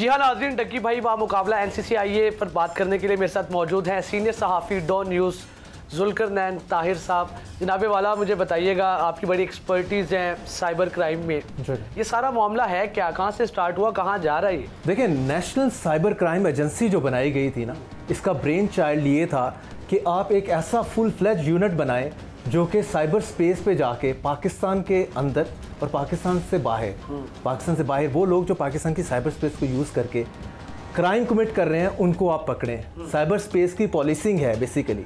जी हाँ नाज़रीन, डक्की भाई बामुकाबला NCCIA पर बात करने के लिए मेरे साथ मौजूद हैं सीनियर सहाफ़ी डॉन न्यूज़ जुल्करनैन ताहिर साहब। जनाबे वाला, मुझे बताइएगा, आपकी बड़ी एक्सपर्टीज़ है साइबर क्राइम में, ये सारा मामला है क्या, कहाँ से स्टार्ट हुआ, कहाँ जा रहा है? देखिए, नेशनल साइबर क्राइम एजेंसी जो बनाई गई थी ना, इसका ब्रेन चाइल्ड ये था कि आप एक ऐसा फुल फ्लैज यूनिट बनाएं जो कि साइबर स्पेस पे जाके पाकिस्तान के अंदर और पाकिस्तान से बाहर वो लोग जो पाकिस्तान की साइबर स्पेस को यूज़ करके क्राइम कमिट कर रहे हैं उनको आप पकड़ें। साइबर स्पेस की पॉलिसिंग है बेसिकली।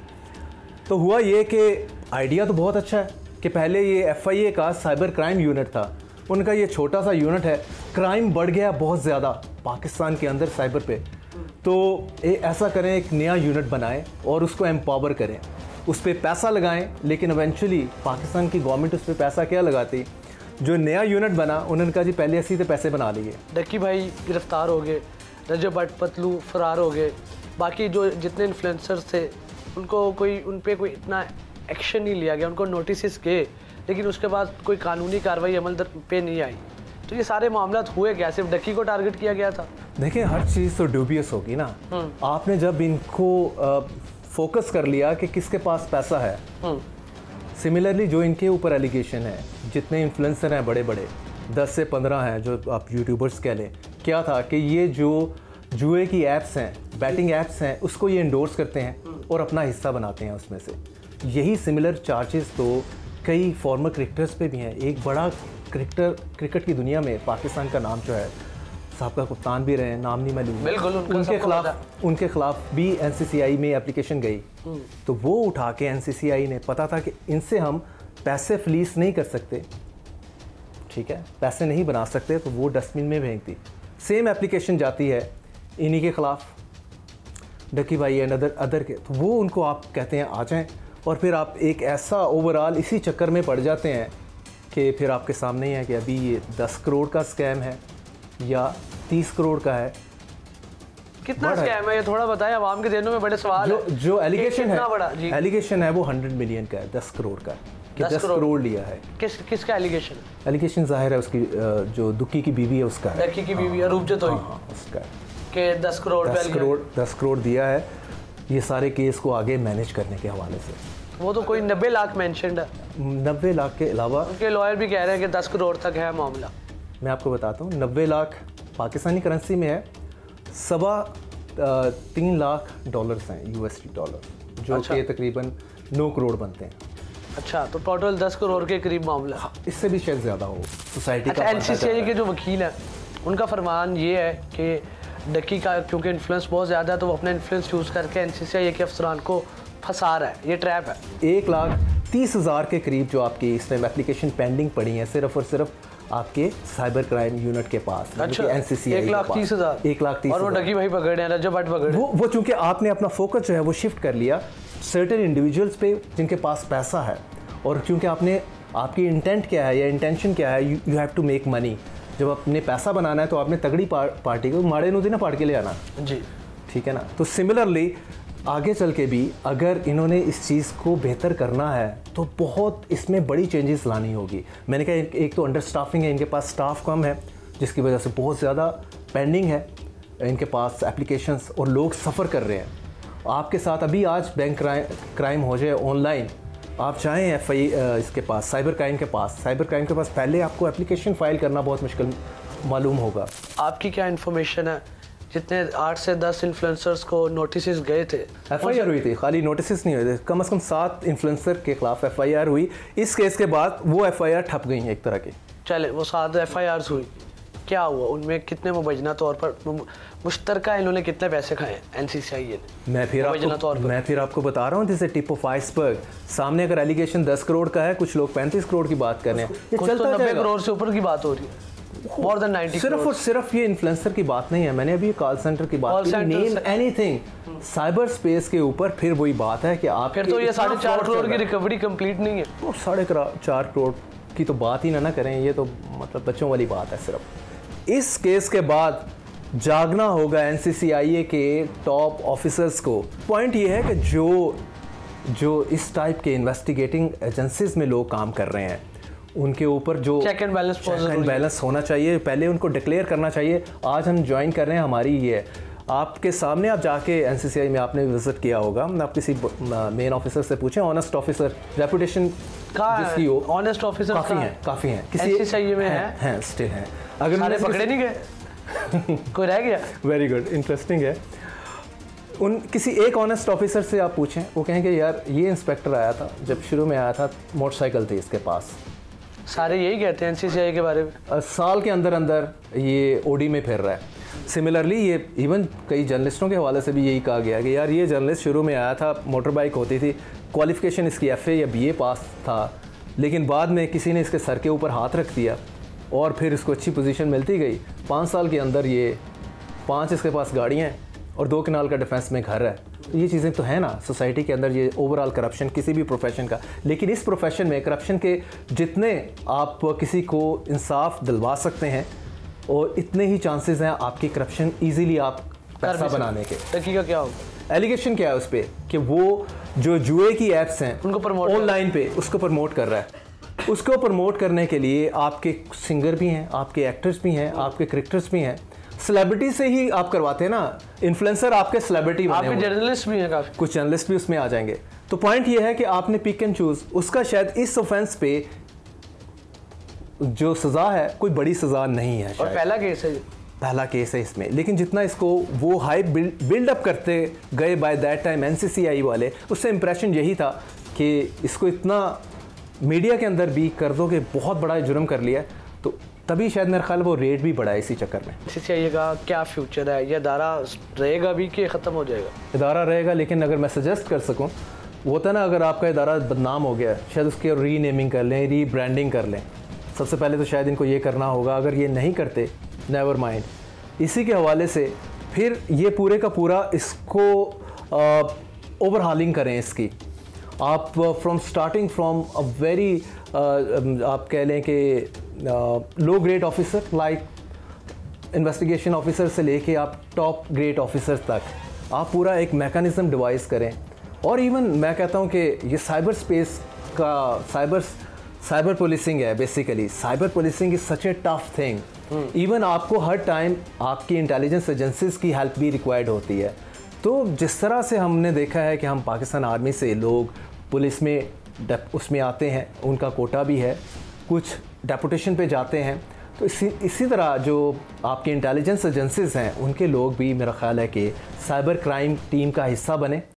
तो हुआ ये कि आइडिया तो बहुत अच्छा है कि पहले ये FIA का साइबर क्राइम यूनिट था, उनका ये छोटा सा यूनिट है, क्राइम बढ़ गया बहुत ज़्यादा पाकिस्तान के अंदर साइबर पे। तो ऐसा करें, एक नया यूनिट बनाएं और उसको एम्पावर करें, उस पर पैसा लगाएं। लेकिन इवेंचुअली पाकिस्तान की गवर्नमेंट उस पर पैसा क्या लगाती? जो नया यूनिट बना उन्होंने कहा जी पहले ऐसे ही पैसे बना लिए। डक्की भाई गिरफ्तार हो गए, रजब भट्ट पतलू फरार हो गए, बाकी जो जितने इन्फ्लुएंसर्स थे उनको उन पर कोई इतना एक्शन नहीं लिया गया, उनको नोटिस गए, लेकिन उसके बाद कोई कानूनी कार्रवाई अमल पे नहीं आई। तो ये सारे मामला हुए क्या, सिर्फ डक्की को टारगेट किया गया था? देखिए, हर चीज़ तो ड्यूबियस होगी ना। आपने जब इनको फोकस कर लिया कि किसके पास पैसा है, सिमिलरली जो इनके ऊपर एलिगेशन है, जितने इन्फ्लुएंसर हैं बड़े बड़े 10 से 15 हैं जो आप यूट्यूबर्स कह लें, क्या था कि ये जो जुए की ऐप्स हैं, बैटिंग ऐप्स हैं, उसको ये इंडोर्स करते हैं और अपना हिस्सा बनाते हैं उसमें से। यही सिमिलर चार्जेस तो कई फॉर्मर क्रिकेटर्स पे भी हैं। एक बड़ा क्रिकेट की दुनिया में पाकिस्तान का नाम जो है, साहब का कप्तान भी रहे, नाम नहीं मैं लूँगा, बिल्कुल उनके खिलाफ भी NCCI में एप्लीकेशन गई। तो वो उठा के NCCI ने, पता था कि इनसे हम पैसे फ्लीस नहीं कर सकते, ठीक है, पैसे नहीं बना सकते, तो वो डस्टबिन में फेंक दी। सेम एप्लीकेशन जाती है इन्हीं के ख़िलाफ़, डक्की भाई एंड अदर के, तो वो उनको आप कहते हैं आ जाएँ, और फिर आप एक ऐसा ओवरऑल इसी चक्कर में पड़ जाते हैं कि फिर आपके सामने ही है कि अभी ये 10 करोड़ का स्कैम है या 30 करोड़ का है। कितना स्कैम है ये थोड़ा बताएं, आवाम के दिलों में बड़े सवाल है। जो एलिगेशन है वो 100 मिलियन का है, 10 करोड़ का, कि 10 करोड़ लिया है। किसका एलिगेशन? एलिगेशन जाहिर है उसकी, जो दुक्की की बीवी है उसका है, डक्की की बीवी अरूबजत हुई, उसका है कि 10 करोड़ दिया है, ये सारे केस को आगे मैनेज करने के हवाले से। वो तो कोई 90 लाख मेंशन्ड है। 90 लाख के अलावा उनके लॉयर भी कह रहे हैं कि 10 करोड़ तक है मामला। मैं आपको बताता हूँ, 90 लाख पाकिस्तानी करेंसी में है, 3.25 लाख डॉलर्स हैं, USD डॉलर, जो कि तकरीबन 9 करोड़ बनते हैं। अच्छा, तो टोटल 10 करोड़ के करीब मामला। हाँ, इससे भी शायद ज़्यादा हो सोसाइटी का। NCCI के जो वकील हैं उनका फरमान ये है कि डक्की का क्योंकि इन्फ्लुएंस बहुत ज़्यादा है, तो वो अपना इन्फ्लुएंस यूज़ करके NCCI के अफसरान को फंसा रहा है, ये ट्रैप है। 1,30,000 के करीब जो आपकी इसमें एप्लीकेशन पेंडिंग पड़ी है, सिर्फ और सिर्फ आपके साइबर क्राइम यूनिट के पास। अच्छा, NCCI 1,30,000 1,30,000 और वो डक्की भाई पकड़े हैं, रजब भट्ट पकड़े। वो चूंकि आपने अपना फोकस जो है वो शिफ्ट कर लिया सर्टेन इंडिविजुअल्स पे जिनके पास पैसा है, और क्योंकि आपकी इंटेंट क्या है या इंटेंशन क्या है, you have to make money. जब आपने पैसा बनाना है तो आपने तगड़ी पार्टी को माड़े नूदी ना पाड़ के ले आना जी, ठीक है ना। तो सिमिलरली आगे चल के भी अगर इन्होंने इस चीज़ को बेहतर करना है तो बहुत इसमें बड़ी चेंजेस लानी होगी। मैंने कहा एक तो अंडर स्टाफिंग है, इनके पास स्टाफ कम है, जिसकी वजह से बहुत ज़्यादा पेंडिंग है इनके पास एप्लीकेशंस, और लोग सफ़र कर रहे हैं। आपके साथ अभी आज बैंक क्राइम हो जाए ऑनलाइन, आप चाहें इसके पास साइबर क्राइम के पास पहले आपको एप्लीकेशन फ़ाइल करना बहुत मुश्किल मालूम होगा। आपकी क्या इन्फॉर्मेशन है, जितने 8 से 10 इन्फ्लुएंसर्स को नोटिस गए थे, FIR हुई थी, खाली नोटिस नहीं हुए थे, कम से कम 7 इन्फ्लुएंसर के खिलाफ FIR हुई। इस केस के बाद वो FIR ठप गई एक तरह की। चले, वो 7 FIRs हुई, क्या हुआ उनमें? कितने मुबैना तौर पर मुश्तरका इन्होंने कितने पैसे खाए NCCI ने? मैं फिर आपको बता रहा हूँ, जैसे टिप ऑफ आइसबर्ग, सामने अगर एलिगेशन 10 करोड़ का है, कुछ लोग 35 करोड़ की बात कर रहे हैं, ये कुछ तो 90 करोड़ से ऊपर की बात हो रही है, more than 90 सिर्फ और सिर्फ ये इन्फ्लुएंसर की बात नहीं है, मैंने अभी कॉल सेंटर की बात की, नेम एनीथिंग साइबर स्पेस के ऊपर। फिर वही बात है कि आप फिर तो ये 4.5 करोड़ की रिकवरी कंप्लीट नहीं है, तो 4.5 करोड़ की तो बात ही ना करें, ये तो मतलब बच्चों वाली बात है। सिर्फ इस केस के बाद जागना होगा NCCIA के टॉप ऑफिसर्स को। पॉइंट ये है कि जो इस टाइप के इन्वेस्टिगेटिंग एजेंसीज में लोग काम कर रहे हैं, उनके ऊपर जो चेक एंड बैलेंस होना चाहिए, पहले उनको डिक्लेयर करना चाहिए। आज हम ज्वाइन कर रहे हैं, हमारी ये है आपके सामने, आप जाके एनसीसीआई में आपने विजिट किया होगा, आप किसी मेन ऑफिसर से पूछें, ऑनेस्ट ऑफिसर, रेपुटेशन जिसकी हो, ऑनेस्ट ऑफिसर काफ़ी हैं किसी एनसीसीआई में हैं स्टिल हैं। अगर सारे पकड़े नहीं गए कोई रह गया? वेरी गुड, इंटरेस्टिंग है। किसी एक ऑनेस्ट ऑफिसर से आप पूछें, वो कहेंगे यार ये इंस्पेक्टर आया था, जब शुरू में आया था मोटरसाइकिल थी इसके पास। सारे यही कहते हैं एनसीसीआई के बारे में। साल के अंदर अंदर ये ओडी में फिर रहा है। सिमिलरली ये इवन कई जर्नलिस्टों के हवाले से भी यही कहा गया कि यार ये जर्नलिस्ट शुरू में आया था, मोटर बाइक होती थी, क्वालिफिकेशन इसकी FA या BA पास था, लेकिन बाद में किसी ने इसके सर के ऊपर हाथ रख दिया और फिर इसको अच्छी पोजीशन मिलती गई। 5 साल के अंदर ये 5 इसके पास गाड़ियाँ हैं और 2 कनाल का डिफेंस में घर है। ये चीज़ें तो है ना सोसाइटी के अंदर, ये ओवरऑल करप्शन किसी भी प्रोफेशन का। लेकिन इस प्रोफेशन में करप्शन के जितने आप किसी को इंसाफ दिलवा सकते हैं और इतने ही चांसेस हैं आपकी करप्शन इजीली आप पैसा बनाने के। तरीका क्या होगा? एलिगेशन क्या है उस पर कि वो जो जुए की ऐप्स हैं उनको प्रमोट ऑनलाइन पे उसको प्रमोट कर रहा है। उसको प्रमोट करने के लिए आपके सिंगर भी हैं, आपके एक्टर्स भी हैं, आपके क्रिकेटर्स भी हैं, सेलिब्रिटी से ही आप करवाते हैं ना, इन्फ्लुएंसर आपके सेलिब्रिटी बने हुए, जर्नलिस्ट भी हैं काफी, कुछ जर्नलिस्ट भी उसमें आ जाएंगे। तो पॉइंट ये है कि आपने पिक एंड चूज, उसका शायद इस ऑफेंस पे जो सजा है कोई बड़ी सजा नहीं है और पहला केस है इसमें। लेकिन जितना इसको वो हाइप बिल्ड अप करते गए बाय दैट टाइम एनसीसीआई वाले, उससे इंप्रेशन यही था कि इसको इतना मीडिया के अंदर भी कर दो कि बहुत बड़ा जुर्म कर लिया, तो तभी शायद मेरा ख्याल वो रेट भी बढ़ा इसी चक्कर में। एनसीसीआई का क्या फ्यूचर है? ये अदारा रहेगा भी कि ख़त्म हो जाएगा? इदारा रहेगा, लेकिन अगर मैं सजेस्ट कर सकूं, वो होता ना अगर आपका इदारा बदनाम हो गया, शायद उसकी रीनेमिंग कर लें, रीब्रांडिंग कर लें। सबसे पहले तो शायद इनको ये करना होगा। अगर ये नहीं करते, नेवर माइंड। इसी के हवाले से फिर ये पूरे का पूरा इसको ओवरहालिंग करें इसकी। आप from starting from a very आप कह लें कि low grade officer like investigation officer से लेके आप टॉप ग्रेड ऑफिसर तक आप पूरा एक मैकेनिज्म डिवाइस करें। और इवन मैं कहता हूँ कि ये साइबर स्पेस का साइबर पुलिसिंग है basically. Cyber policing is such A tough thing. Even आपको हर टाइम आपकी इंटेलिजेंस एजेंसीज की हेल्प भी रिक्वायर्ड होती है। तो जिस तरह से हमने देखा है कि हम पाकिस्तान आर्मी से लोग पुलिस में उसमें आते हैं, उनका कोटा भी है, कुछ डेपुटेशन पे जाते हैं, तो इसी तरह जो आपकी इंटेलिजेंस एजेंसीज हैं उनके लोग भी मेरा ख्याल है कि साइबर क्राइम टीम का हिस्सा बने।